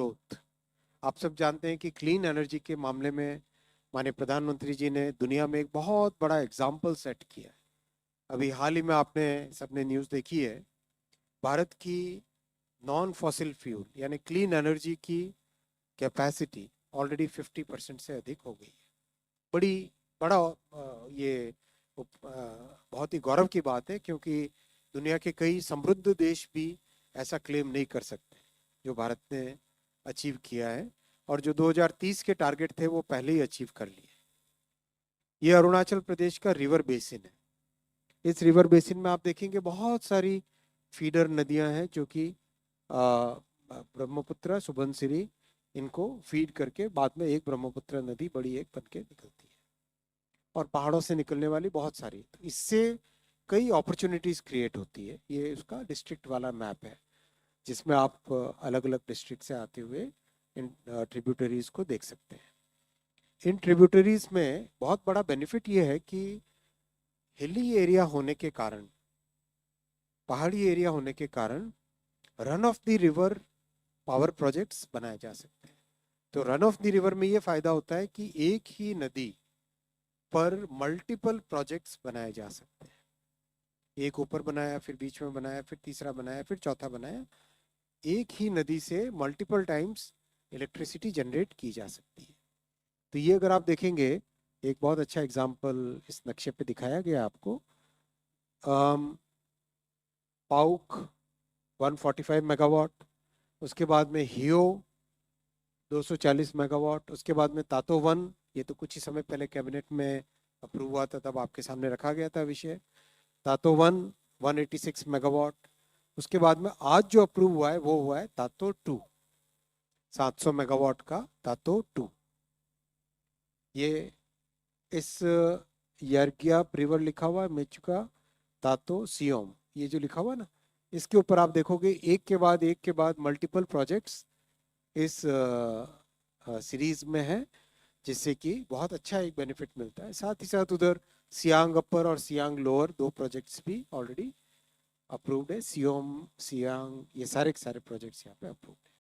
Growth. आप सब जानते हैं कि क्लीन एनर्जी के मामले में माननीय प्रधानमंत्री जी ने दुनिया में एक बहुत बड़ा एग्जाम्पल सेट किया है। अभी हाल ही में आपने सबने न्यूज़ देखी है, भारत की नॉन फॉसिल फ्यूल यानी क्लीन एनर्जी की कैपेसिटी ऑलरेडी 50% से अधिक हो गई है। बड़ी बड़ा ये बहुत ही गौरव की बात है, क्योंकि दुनिया के कई समृद्ध देश भी ऐसा क्लेम नहीं कर सकते जो भारत ने अचीव किया है, और जो 2030 के टारगेट थे वो पहले ही अचीव कर लिए। ये अरुणाचल प्रदेश का रिवर बेसिन है। इस रिवर बेसिन में आप देखेंगे बहुत सारी फीडर नदियां हैं जो कि ब्रह्मपुत्र, सुबनसिरी, इनको फीड करके बाद में एक ब्रह्मपुत्र नदी बड़ी एक बन के निकलती है, और पहाड़ों से निकलने वाली बहुत सारी। तो इससे कई अपॉर्चुनिटीज क्रिएट होती है। ये उसका डिस्ट्रिक्ट वाला मैप है जिसमें आप अलग अलग डिस्ट्रिक्ट से आते हुए इन ट्रिब्यूटरीज को देख सकते हैं। इन ट्रिब्यूटरीज में बहुत बड़ा बेनिफिट ये है कि हिली एरिया होने के कारण, पहाड़ी एरिया होने के कारण run of the river power projects बनाए जा सकते हैं। तो रन ऑफ द रिवर में ये फायदा होता है कि एक ही नदी पर मल्टीपल प्रोजेक्ट्स बनाए जा सकते हैं। एक ऊपर बनाया, फिर बीच में बनाया, फिर तीसरा बनाया, फिर चौथा बनाया। एक ही नदी से मल्टीपल टाइम्स इलेक्ट्रिसिटी जनरेट की जा सकती है। तो ये अगर आप देखेंगे, एक बहुत अच्छा एग्जांपल इस नक्शे पे दिखाया गया आपको। पाउक 145 मेगावाट, उसके बाद में हियो 240 मेगावाट, उसके बाद में तातो वन, ये तो कुछ ही समय पहले कैबिनेट में अप्रूव हुआ था, तब आपके सामने रखा गया था विषय। तातो वन 186 मेगावाट। उसके बाद में आज जो अप्रूव हुआ है वो हुआ है तातो टू, 700 मेगावाट का तातो टू। ये इस यर्गिया रिवर लिखा हुआ है, मेचुका, तातो, सियोम, ये जो लिखा हुआ है ना, इसके ऊपर आप देखोगे एक के बाद मल्टीपल प्रोजेक्ट्स इस सीरीज में है, जिससे कि बहुत अच्छा एक बेनिफिट मिलता है। साथ ही साथ उधर सियांग अपर और सियांग लोअर दो प्रोजेक्ट्स भी ऑलरेडी अप्रूव्ड है। सियोम, सियांग, ये सारे के सारे प्रोजेक्ट्स यहाँ पे अप्रूव्ड है।